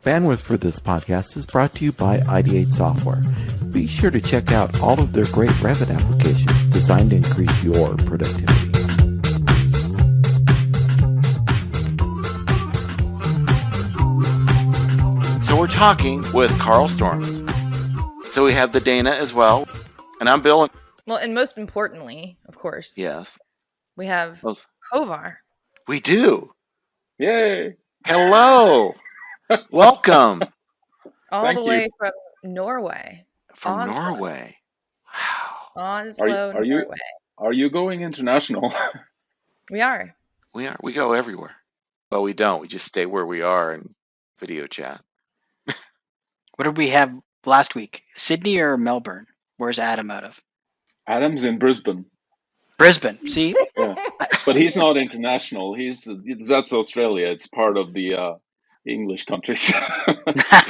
Bandwidth for this podcast is brought to you by Ideate Software. Be sure to check out all of their great Revit applications designed to increase your productivity. So we're talking with Carl Storms. So we have the Dana as well. And I'm Bill. Well, and most importantly, of course. Yes. We have Håvard. We do. Yay. Hello. Welcome. All the way from Norway. From Oslo. Norway. Wow. Oslo, Norway. Are you going international? We are. We are. We go everywhere. Well, we don't. We just stay where we are and video chat. What did we have last week? Sydney or Melbourne? Where's Adam out of? Adam's in Brisbane. Brisbane. See? Yeah. But he's not international. That's Australia. It's part of the English countries.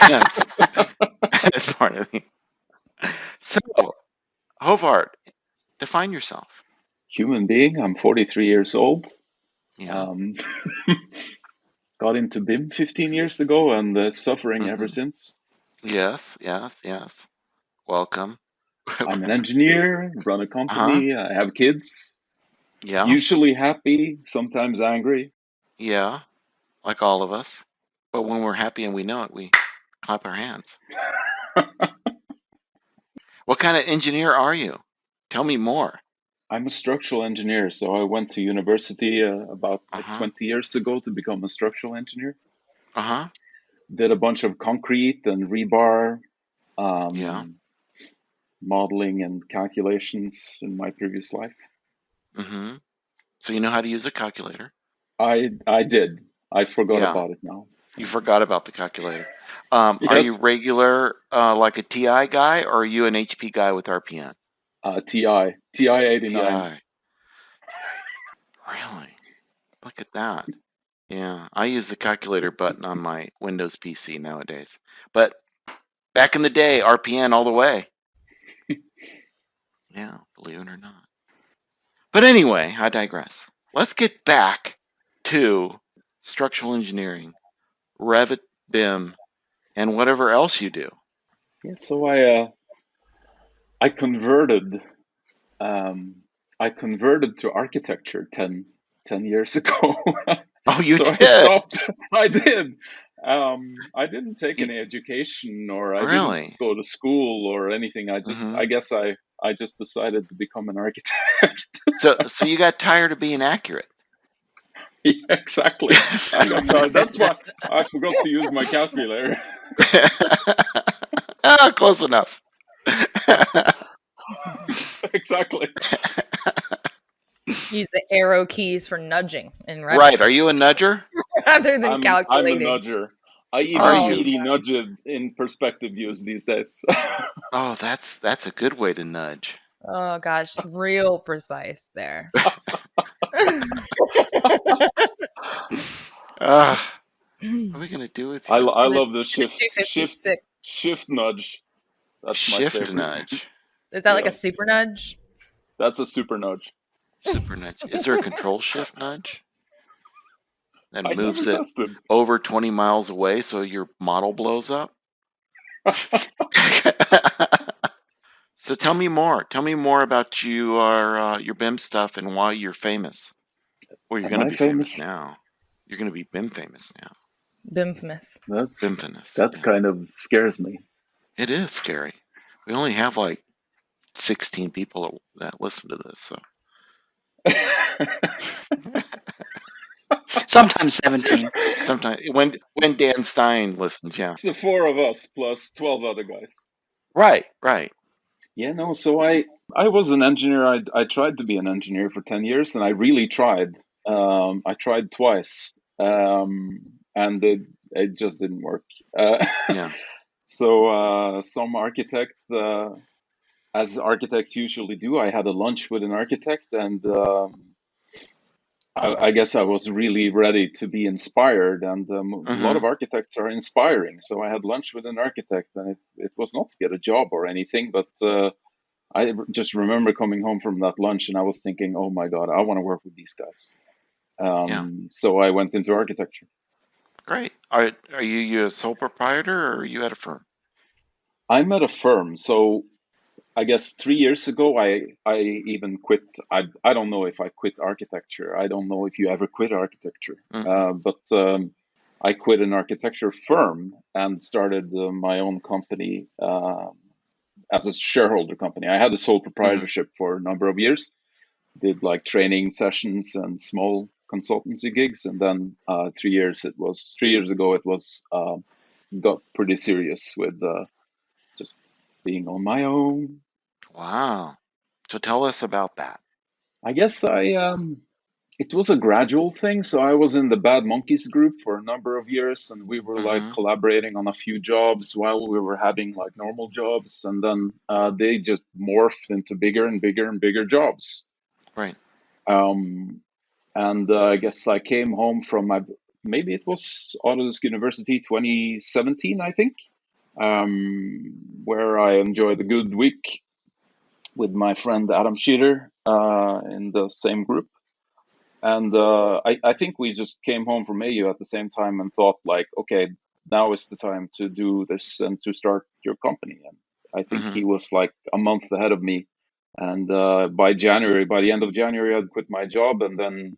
Yes. That's part of it. So, Håvard, define yourself. Human being. I'm 43 years old. Yeah. Got into BIM 15 years ago and suffering ever since. Yes. Welcome. I'm an engineer, run a company, I have kids. Yeah. Usually happy, sometimes angry. Yeah, like all of us. But when we're happy and we know it, we clap our hands. What kind of engineer are you? Tell me more. I'm a structural engineer, so I went to university about 20 years ago to become a structural engineer. Did a bunch of concrete and rebar modeling and calculations in my previous life. So you know how to use a calculator? I did. I forgot about it now. You forgot about the calculator. Are you regular, like a TI guy, or are you an HP guy with RPN? TI 89. Really? Look at that. Yeah, I use the calculator button on my Windows PC nowadays. But back in the day, RPN all the way. Yeah, believe it or not. But anyway, I digress. Let's get back to structural engineering, Revit, BIM, and whatever else you do. Yeah, so I converted to architecture 10 years ago. Oh, you did? I did. I didn't take any education, or I didn't go to school or anything. I just, I guess I just decided to become an architect. So you got tired of being accurate. Yeah, exactly. I got tired. That's why I forgot to use my calculator. Close enough. Exactly. Use the arrow keys for nudging in Revit. Right. Are you a nudger? Rather than calculating. I'm a nudger. I even really nudge it in perspective views these days. Oh, that's a good way to nudge. Oh gosh, real precise there. What are we gonna do with you? I love the shift nudge. That's my shift favorite. nudge. Is that like a super nudge? That's a super nudge. Super nudge. Is there a control shift nudge that moves it tested. over 20 miles away so your model blows up? So tell me more. Tell me more about your BIM stuff and why you're famous. Well, you're going to be famous now. You're going to be BIM famous now. BIMfamous. That kind of scares me. It is scary. We only have like 16 people that listen to this, so. Sometimes 17. Sometimes when Dan Stein listens, yeah. It's the 4 of us plus 12 other guys. Right. Yeah, no, so I was an engineer. I tried to be an engineer for 10 years, and I really tried. I tried twice, and it just didn't work. Yeah. So some architect, as architects usually do, I had a lunch with an architect, and I guess I was really ready to be inspired, and a lot of architects are inspiring. So I had lunch with an architect, and it was not to get a job or anything, but I just remember coming home from that lunch, and I was thinking, oh my God, I want to work with these guys. So I went into architecture. Great. Are you a sole proprietor or are you at a firm? I'm at a firm, so I guess 3 years ago I even quit. I don't know if I quit architecture. I don't know if you ever quit architecture, but I quit an architecture firm and started my own company as a shareholder company. I had a sole proprietorship for a number of years. Did like training sessions and small consultancy gigs, and then 3 years ago it was got pretty serious with just being on my own. Wow. So tell us about that. I guess it was a gradual thing. So I was in the Bad Monkeys group for a number of years, and we were like collaborating on a few jobs while we were having like normal jobs, and then they just morphed into bigger and bigger and bigger jobs. Right. And I guess I came home from maybe it was Autodesk University 2017, I think, where I enjoyed a good week with my friend Adam Sheeter in the same group. And I think we just came home from AU at the same time and thought like, okay, now is the time to do this and to start your company. And I think he was like a month ahead of me. And by the end of January, I'd quit my job. And then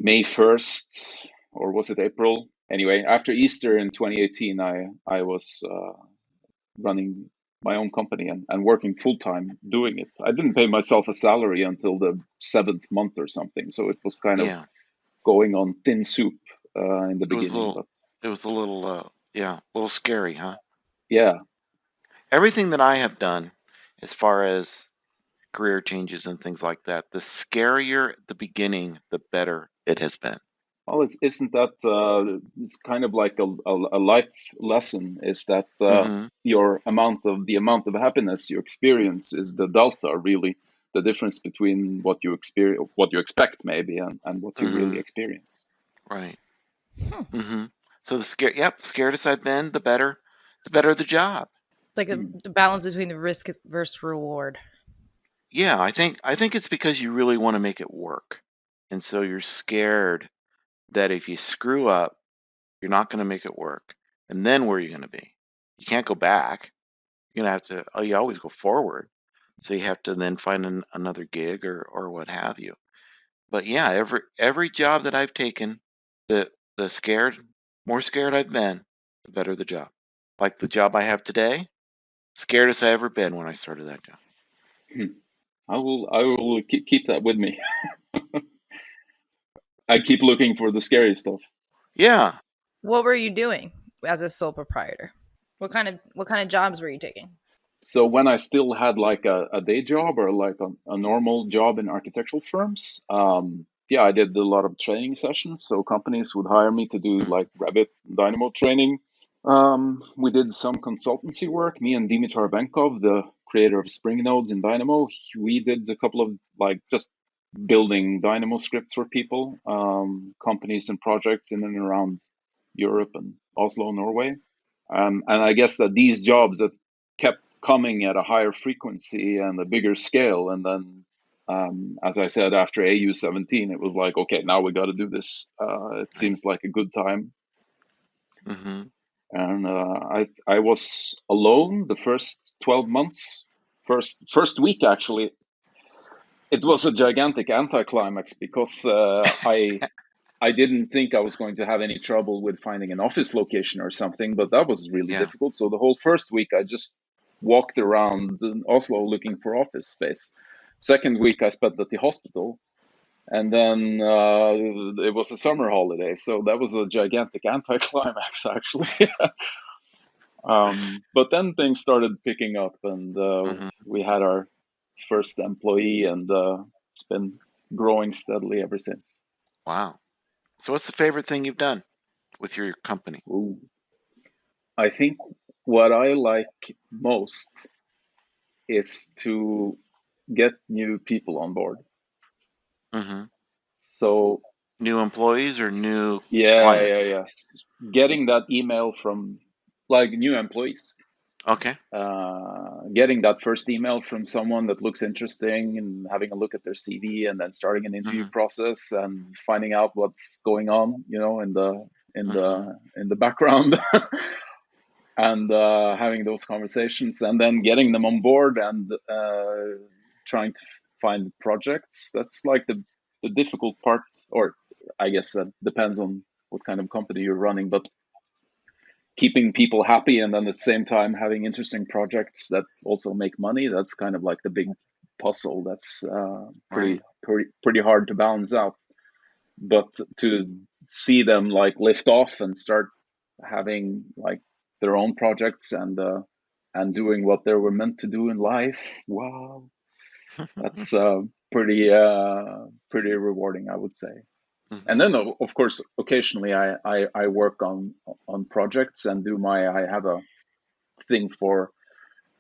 May 1st, or was it April? Anyway, after Easter in 2018, I was running my own company and working full time doing it. I didn't pay myself a salary until the 7th month or something, so it was kind of going on thin soup in the beginning. It was a little scary, huh? Yeah. Everything that I have done, as far as career changes and things like that, the scarier at the beginning, the better it has been. Well, isn't that it's kind of like a life lesson? Is that the amount of happiness you experience is the delta, really, the difference between what you experience, what you expect maybe, and what you really experience. Right. So the scaredest I've been, the better the job. Like the balance between the risk versus reward. Yeah, I think it's because you really want to make it work, and so you're scared that if you screw up, you're not going to make it work. And then where are you going to be? You can't go back. You're going to have to, you always go forward. So you have to then find another gig or what have you. But yeah, every job that I've taken, the more scared I've been, the better the job. Like the job I have today, scaredest I ever been when I started that job. I will keep that with me. I keep looking for the scary stuff. Yeah. What were you doing as a sole proprietor? What kind of jobs were you taking? So when I still had like a day job or like a normal job in architectural firms, I did a lot of training sessions. So companies would hire me to do like Revit, Dynamo training. We did some consultancy work. Me and Dimitar Benkov, the creator of Spring Nodes in Dynamo, we did a couple of like just building Dynamo scripts for people, companies and projects in and around Europe and Oslo, Norway. And I guess that these jobs that kept coming at a higher frequency and a bigger scale. And then, as I said, after AU 17, it was like, okay, now we got to do this. It seems like a good time. And I was alone the first 12 months. First week, actually, it was a gigantic anticlimax because I didn't think I was going to have any trouble with finding an office location or something, but that was really difficult. So the whole first week, I just walked around in Oslo looking for office space. Second week, I spent at the hospital. And then it was a summer holiday. So that was a gigantic anticlimax, actually. But then things started picking up, and we had our first employee, and it's been growing steadily ever since. Wow. So what's the favorite thing you've done with your company? Ooh. I think what I like most is to get new people on board. So new employees or new clients? Yeah. Getting that email from like new employees. Okay. Getting that first email from someone that looks interesting and having a look at their CV and then starting an interview process and finding out what's going on, in in the background. And having those conversations and then getting them on board and trying to find projects. That's like the difficult part, or I guess that depends on what kind of company you're running, but keeping people happy and then at the same time having interesting projects that also make money, that's kind of like the big puzzle. That's pretty hard to balance out. But to see them like lift off and start having like their own projects and doing what they were meant to do in life, wow, that's pretty rewarding, I would say. And then of course occasionally I work on projects and I have a thing for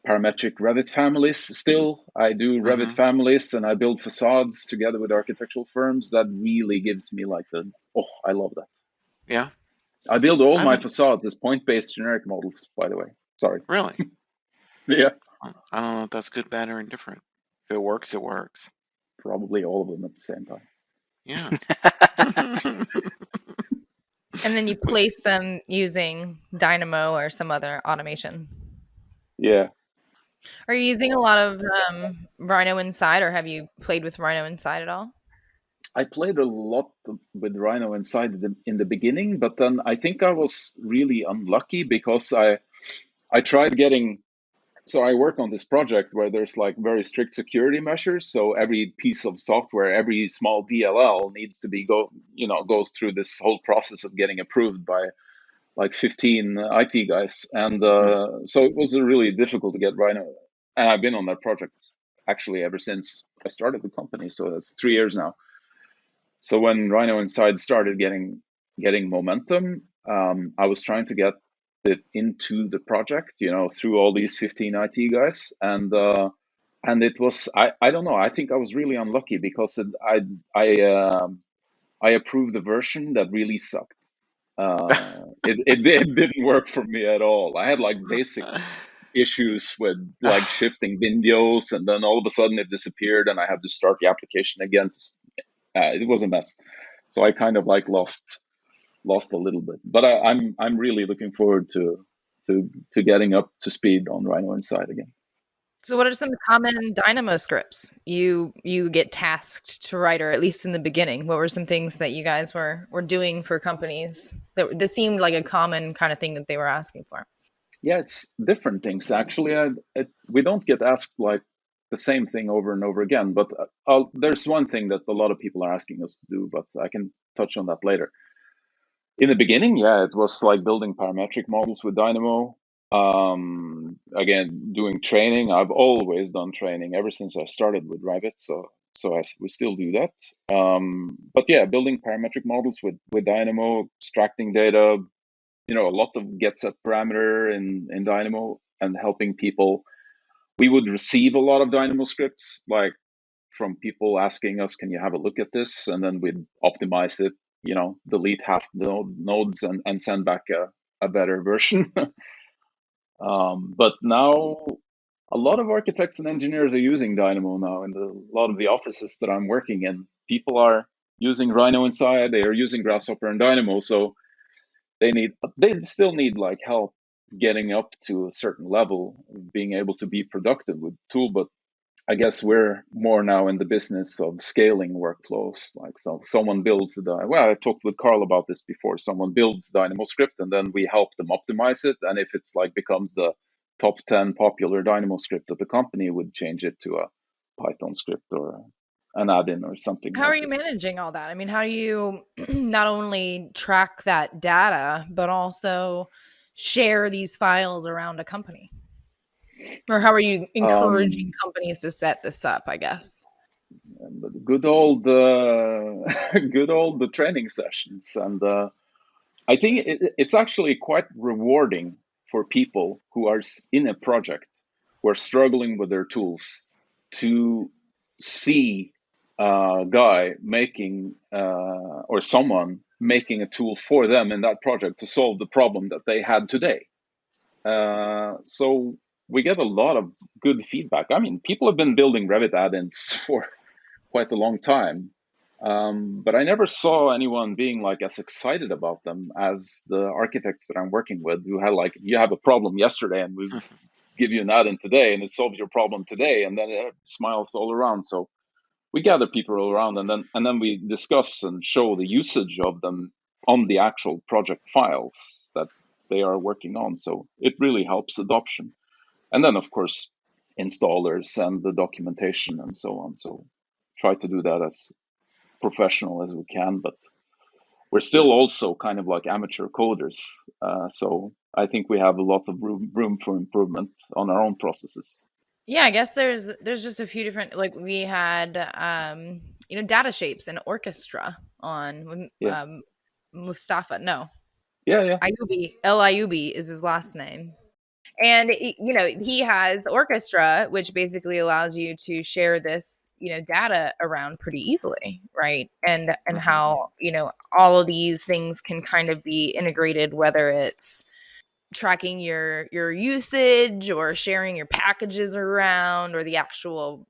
parametric Revit families. Still, I do Revit families and I build facades together with architectural firms. That really gives me like I love that. Yeah. I build all my facades as point-based generic models, by the way. Sorry. Really? Yeah. I don't know if that's good, bad, or indifferent. If it works, it works. Probably all of them at the same time. Yeah. And then you place them using Dynamo or some other automation. Yeah. Are you using a lot of Rhino Inside, or have you played with Rhino Inside at all? I played a lot with Rhino Inside in the beginning, but then I think I was really unlucky because I tried getting. So I work on this project where there's like very strict security measures. So every piece of software, every small DLL needs to goes through this whole process of getting approved by like 15 IT guys. And so it was really difficult to get Rhino. And I've been on that project actually ever since I started the company. So that's 3 years now. So when Rhino Inside started getting momentum, I was trying to get it into the project, through all these 15 IT guys, and it was I don't know. I think I was really unlucky because I approved the version that really sucked. It didn't work for me at all. I had like basic issues with like shifting windows, and then all of a sudden it disappeared, and I had to start the application again. It was a mess. So I kind of like lost a little bit, but I'm really looking forward to getting up to speed on Rhino Inside again. So what are some common Dynamo scripts you get tasked to write, or at least in the beginning? What were some things that you guys were doing for companies that seemed like a common kind of thing that they were asking for? Yeah, it's different things actually. We don't get asked like the same thing over and over again, but there's one thing that a lot of people are asking us to do, but I can touch on that later. In the beginning, yeah, it was like building parametric models with Dynamo. Again, doing training. I've always done training ever since I started with Revit, so we still do that. But yeah, building parametric models with Dynamo, extracting data, a lot of get set parameter in Dynamo, and helping people. We would receive a lot of Dynamo scripts, like from people asking us, can you have a look at this? And then we'd optimize it, delete half the nodes and send back a better version. But now a lot of architects and engineers are using Dynamo now, and a lot of the offices that I'm working in, people are using Rhino Inside, they are using Grasshopper and Dynamo, so they still need like help getting up to a certain level, being able to be productive with the tool. But I guess we're more now in the business of scaling workflows. Like, so someone builds I talked with Carl about this before. Someone builds Dynamo script, and then we help them optimize it. And if it's like becomes the top 10 popular Dynamo script at the company, would change it to a Python script or an add-in or something. How are you managing all that? I mean, how do you not only track that data, but also share these files around a company? Or how are you encouraging companies to set this up, I guess? Good old the training sessions. And I think it's actually quite rewarding for people who are in a project, who are struggling with their tools, to see a guy making or someone making a tool for them in that project to solve the problem that they had today. So we get a lot of good feedback. I mean, people have been building Revit add-ins for quite a long time. But I never saw anyone being like as excited about them as the architects that I'm working with, who had like, you have a problem yesterday and we give you an add-in today and it solves your problem today, and then it smiles all around. So we gather people all around, and then we discuss and show the usage of them on the actual project files that they are working on. So it really helps adoption. And then of course installers and the documentation and so on. So try to do that as professional as we can, but we're still also kind of like amateur coders. So I think we have a lot of room for improvement on our own processes. Yeah, I guess there's just a few different, like we had data shapes and Orchestra on Mustafa. No. Yeah. Ayubi. El Ayubi is his last name. And he has Orchestra, which basically allows you to share this data around pretty easily, right? And how all of these things can kind of be integrated, whether it's tracking your usage or sharing your packages around, or the actual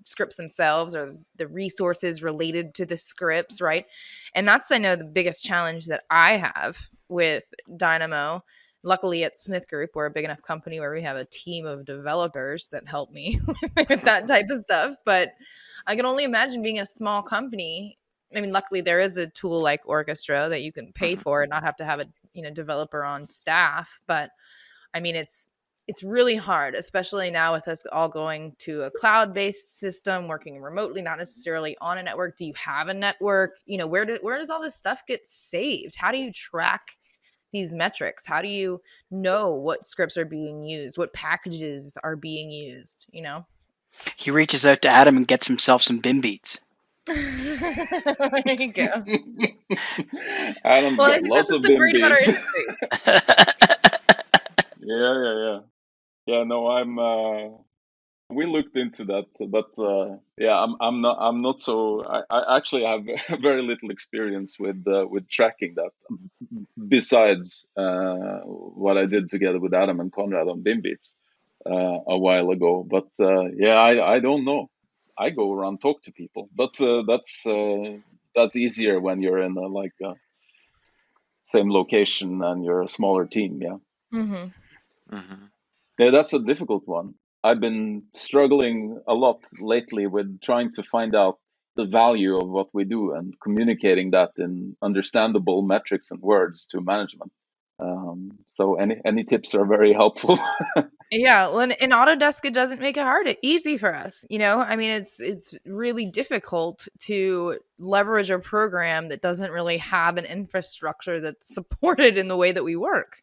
scripts themselves, or the resources related to the scripts, right? And that's, I know, the biggest challenge that I have with Dynamo. Luckily at Smith Group, we're a big enough company where we have a team of developers that help me with that type of stuff. But I can only imagine being a small company. I mean, luckily there is a tool like Orchestra that you can pay for and not have to have a developer on staff. But I mean, it's really hard, especially now with us all going to a cloud-based system, working remotely, not necessarily on a network. Do you have a network? Where does all this stuff get saved? How do you track these metrics? How do you know what scripts are being used, what packages are being used? He reaches out to Adam and gets himself some BIM beats. There you go. Adam's got lots of BIM beats. Yeah. No, we looked into that, but I'm not so. I actually have very little experience with tracking that, besides what I did together with Adam and Conrad on BIMbeats a while ago. But I don't know. I go around talk to people, but that's easier when you're in a same location and you're a smaller team. Yeah. Yeah, that's a difficult one. I've been struggling a lot lately with trying to find out the value of what we do and communicating that in understandable metrics and words to management. So any tips are very helpful. Yeah, well, in Autodesk, it doesn't make it easy for us. I mean, it's really difficult to leverage a program that doesn't really have an infrastructure that's supported in the way that we work.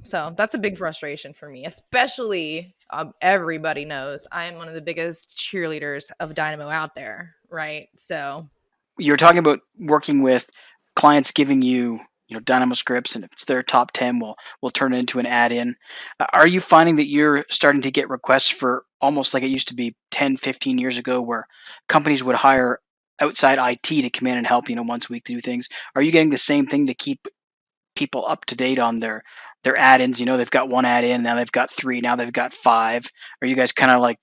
So that's a big frustration for me, especially everybody knows I am one of the biggest cheerleaders of Dynamo out there, right? So you're talking about working with clients giving you Dynamo scripts, and if it's their top 10, we'll turn it into an add-in. Are you finding that you're starting to get requests for almost like it used to be 10, 15 years ago, where companies would hire outside IT to come in and help once a week to do things? Are you getting the same thing to keep people up to date on their add-ins? They've got one add-in, now they've got 3, now they've got 5. Are you guys kind of like,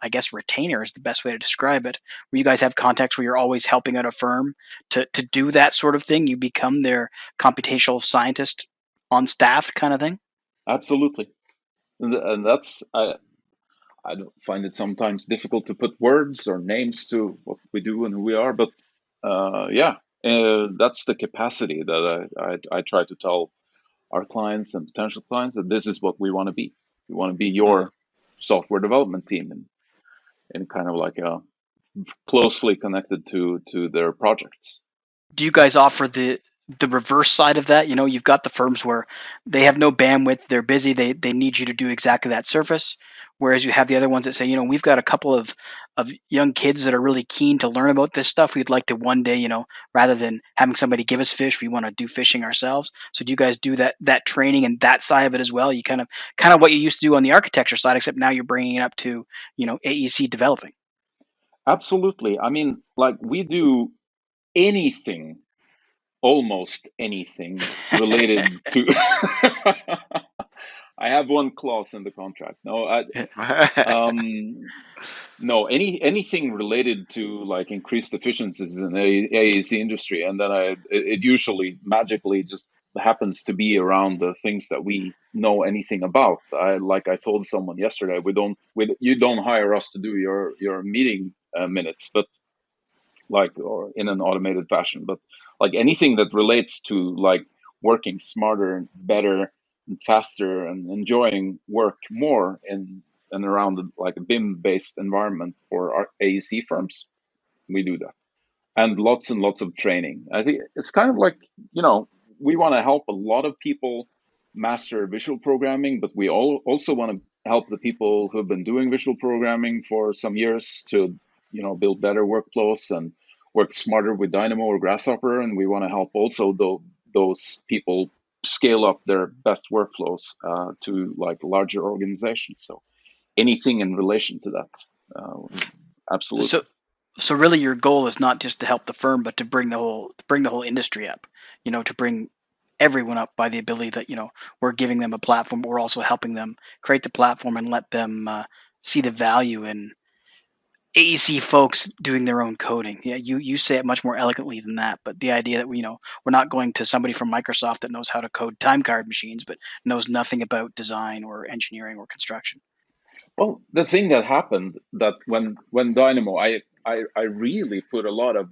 I guess retainer is the best way to describe it, where you guys have contacts where you're always helping out a firm to do that sort of thing? You become their computational scientist on staff kind of thing? Absolutely. And that's, I find it sometimes difficult to put words or names to what we do and who we are, but that's the capacity that I try to tell our clients and potential clients, that this is what we want to be. We want to be your software development team, and kind of like closely connected to their projects. Do you guys offer the reverse side of that? You've got the firms where they have no bandwidth, they're busy, they need you to do exactly that service, whereas you have the other ones that say, we've got a couple of young kids that are really keen to learn about this stuff. We'd like to one day, rather than having somebody give us fish, we want to do fishing ourselves. So do you guys do that training and that side of it as well? You kind of what you used to do on the architecture side, except now you're bringing it up to AEC developing. Absolutely. I mean, like, we do anything, almost anything related to I have one clause in the contract. No, no, anything related to like increased efficiencies in the AEC industry, and then it usually magically just happens to be around the things that we know anything about. Like I told someone yesterday, you don't hire us to do your meeting minutes, but like, or in an automated fashion, but like anything that relates to like working smarter and better and faster and enjoying work more in and around like a BIM based environment for our AEC firms, we do that. And lots of training. I think it's kind of like, we want to help a lot of people master visual programming, but we also want to help the people who have been doing visual programming for some years to, build better workflows and work smarter with Dynamo or Grasshopper. And we want to help also those people scale up their best workflows to like larger organizations. So anything in relation to that, absolutely. So really, your goal is not just to help the firm, but to bring the whole industry up. To bring everyone up by the ability that we're giving them a platform, but we're also helping them create the platform and let them see the value in AEC folks doing their own coding. Yeah, you say it much more eloquently than that, but the idea that we're not going to somebody from Microsoft that knows how to code time card machines, but knows nothing about design or engineering or construction. Well, the thing that happened that when Dynamo, I really put a lot of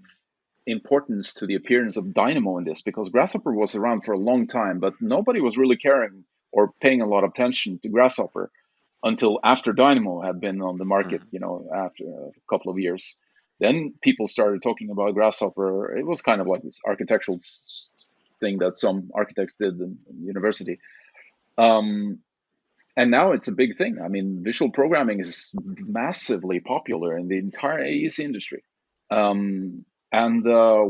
importance to the appearance of Dynamo in this, because Grasshopper was around for a long time, but nobody was really caring or paying a lot of attention to Grasshopper until after Dynamo had been on the market, after a couple of years. Then people started talking about Grasshopper. It was kind of like this architectural thing that some architects did in university. And now it's a big thing. I mean, visual programming is massively popular in the entire AEC industry. And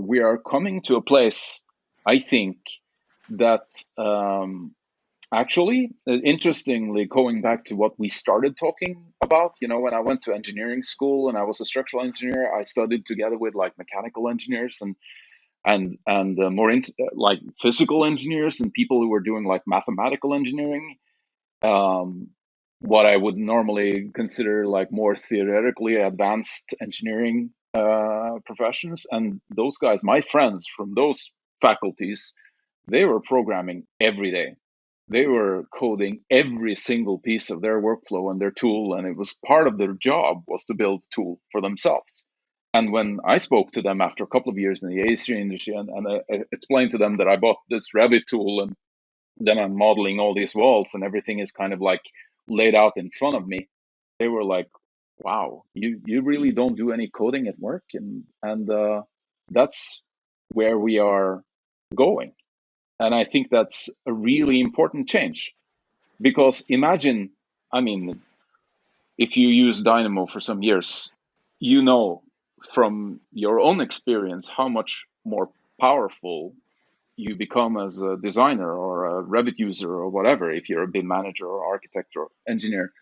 we are coming to a place, I think, that actually, interestingly, going back to what we started talking about, when I went to engineering school and I was a structural engineer, I studied together with like mechanical engineers and more like physical engineers and people who were doing like mathematical engineering. What I would normally consider like more theoretically advanced engineering professions. And those guys, my friends from those faculties, they were programming every day. They were coding every single piece of their workflow and their tool, and it was part of their job was to build a tool for themselves. And when I spoke to them after a couple of years in the AEC industry and I explained to them that I bought this Revit tool and then I'm modeling all these walls and everything is kind of like laid out in front of me, they were like, wow, you really don't do any coding at work? And that's where we are going. And I think that's a really important change, because imagine, I mean, if you use Dynamo for some years, from your own experience how much more powerful you become as a designer or a Revit user or whatever, if you're a BIM manager or architect or engineer,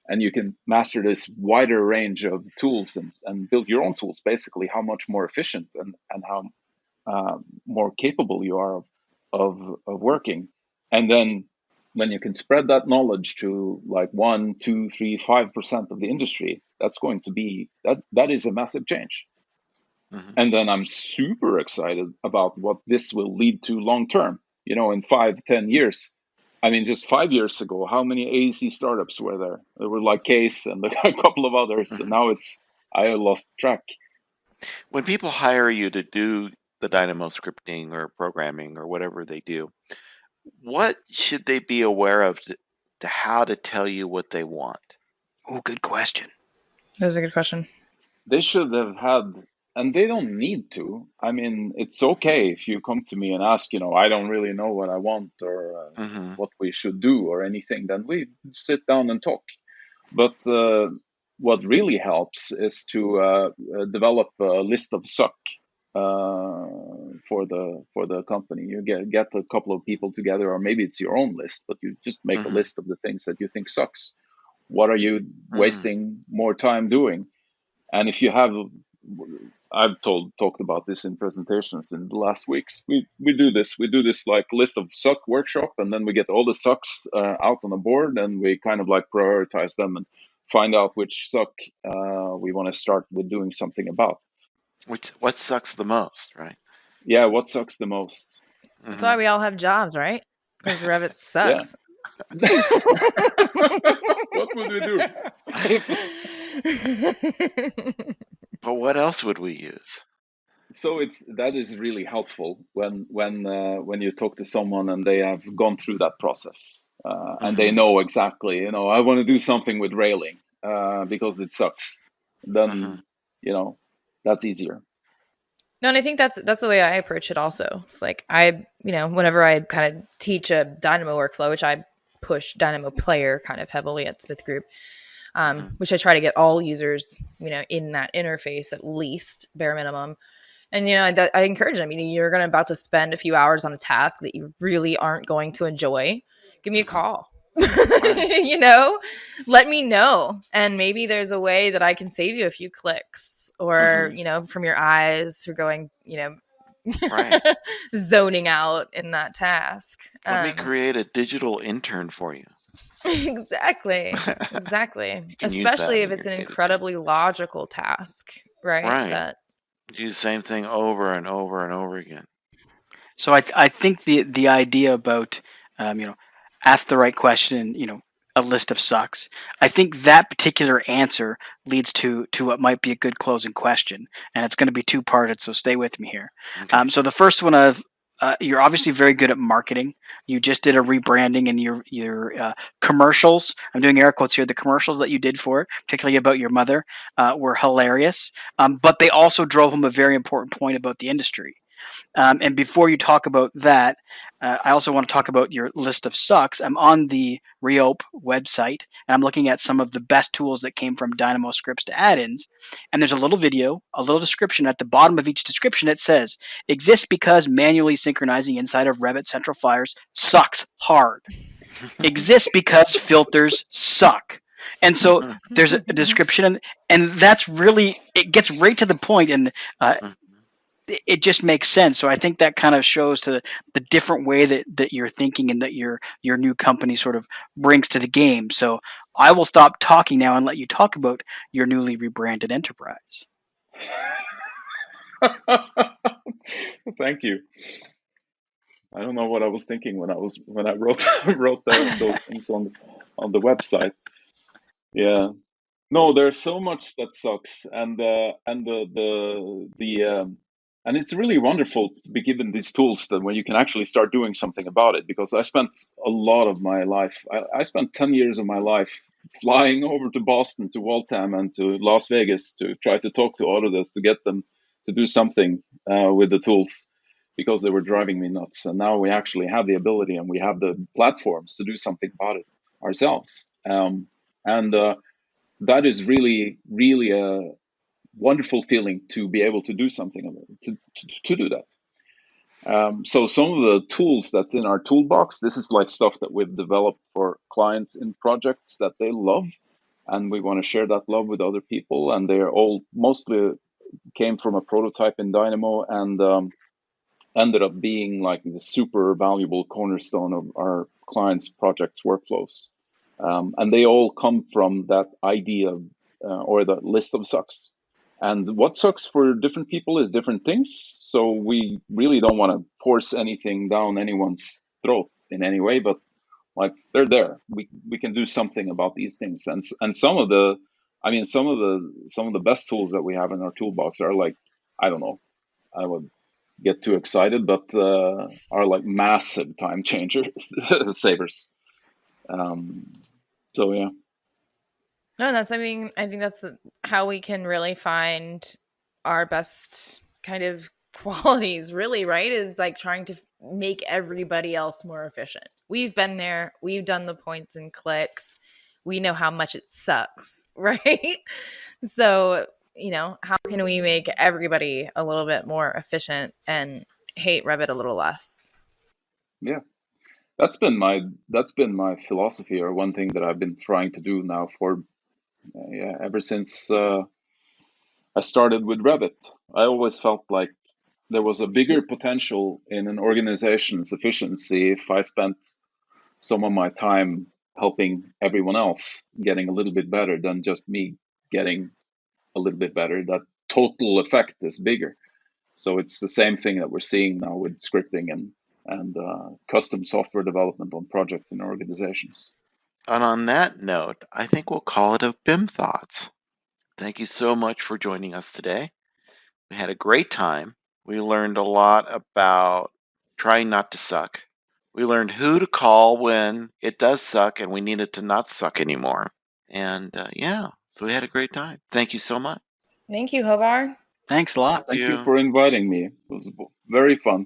and you can master this wider range of tools and build your own tools, basically how much more efficient and how more capable you are of working. And then when you can spread that knowledge to like 1, 2, 3, 5% of the industry, that's going to be, that is a massive change. Mm-hmm. And then I'm super excited about what this will lead to long term, in 5-10 years. I mean, just 5 years ago, how many AEC startups were there? There were like Case and a couple of others, mm-hmm. And now I lost track. When people hire you to do the Dynamo scripting or programming or whatever they do, what should they be aware of to how to tell you what they want? Oh, good question. That was a good question. They should have had, and they don't need to. I mean, it's okay if you come to me and ask, I don't really know what I want or mm-hmm. what we should do or anything, then we sit down and talk. But what really helps is to develop a list of suck for the company. You get a couple of people together, or maybe it's your own list, but you just make mm-hmm. a list of the things that you think sucks. What are you wasting more time doing? And if you have, I've talked about this in presentations in the last weeks. We do this. We do this like list of suck workshop, and then we get all the sucks out on the board, and we kind of like prioritize them and find out which suck we want to start with doing something about. What sucks the most, right? Yeah, what sucks the most? That's why we all have jobs, right? Because Revit sucks. What would we do? But what else would we use? So that is really helpful when you talk to someone and they have gone through that process and they know exactly, you know, I want to do something with railing because it sucks. Then you know, that's easier. No, and I think that's the way I approach it also. It's like whenever I kind of teach a Dynamo workflow, which I push Dynamo Player kind of heavily at Smith Group, which I try to get all users, in that interface at least, bare minimum. And, I encourage them, you're about to spend a few hours on a task that you really aren't going to enjoy. Give me a call, let me know. And maybe there's a way that I can save you a few clicks or, from your eyes for going, zoning out in that task. Let me create a digital intern for you. Exactly. Especially if it's an incredibly logical task, right? That do the same thing over and over and over again. So I think the idea about ask the right question, a list of sucks. I think that particular answer leads to what might be a good closing question, and it's going to be two-parted. So stay with me here. Okay. So the first one of you're obviously very good at marketing. You just did a rebranding, and your commercials, I'm doing air quotes here, the commercials that you did for it, particularly about your mother, were hilarious. But they also drove home a very important point about the industry. And before you talk about that, I also want to talk about your list of sucks. I'm on the Reope website, and I'm looking at some of the best tools that came from Dynamo scripts to add-ins. And there's a little video, a little description. At the bottom of each description, it says, exists because manually synchronizing inside of Revit Central Flyers sucks hard. Exists because filters suck. And so there's a description, and that's really, it gets right to the point, and it just makes sense. So I think that kind of shows to the different way that you're thinking and that your new company sort of brings to the game. So I will stop talking now and let you talk about your newly rebranded enterprise. Thank you. I don't know what I was thinking when I wrote those things on the website. Yeah. No, there's so much that sucks, and and it's really wonderful to be given these tools that when you can actually start doing something about it. Because I spent a lot of my life, I spent 10 years of my life flying over to Boston, to Waltham, and to Las Vegas to try to talk to Autodesk to get them to do something with the tools, because they were driving me nuts. And now we actually have the ability and we have the platforms to do something about it ourselves. That is really, really a wonderful feeling to be able to do something about it, to do that. So some of the tools that's in our toolbox, this is like stuff that we've developed for clients in projects that they love, and we want to share that love with other people. And they're all mostly came from a prototype in Dynamo and ended up being like the super valuable cornerstone of our clients' projects workflows. And they all come from that idea or the list of sucks. And what sucks for different people is different things. So we really don't want to force anything down anyone's throat in any way, but like they're there. We can do something about these things. And some of the best tools that we have in our toolbox are like, I don't know, I would get too excited, but are like massive time changers, savers. So yeah. No, I think that's how we can really find our best kind of qualities, really, right? Is like trying to make everybody else more efficient. We've been there. We've done the points and clicks. We know how much it sucks, right? So, how can we make everybody a little bit more efficient and hate Revit a little less? Yeah. That's been my philosophy, or one thing that I've been trying to do now for ever since I started with Revit. I always felt like there was a bigger potential in an organization's efficiency if I spent some of my time helping everyone else getting a little bit better than just me getting a little bit better. That total effect is bigger. So it's the same thing that we're seeing now with scripting and custom software development on projects in organizations. And on that note, I think we'll call it a BIMThoughts. Thank you so much for joining us today. We had a great time. We learned a lot about trying not to suck. We learned who to call when it does suck and we need it to not suck anymore. And yeah, so we had a great time. Thank you so much. Thank you, Håvard. Thanks a lot. Thank you for inviting me. It was very fun.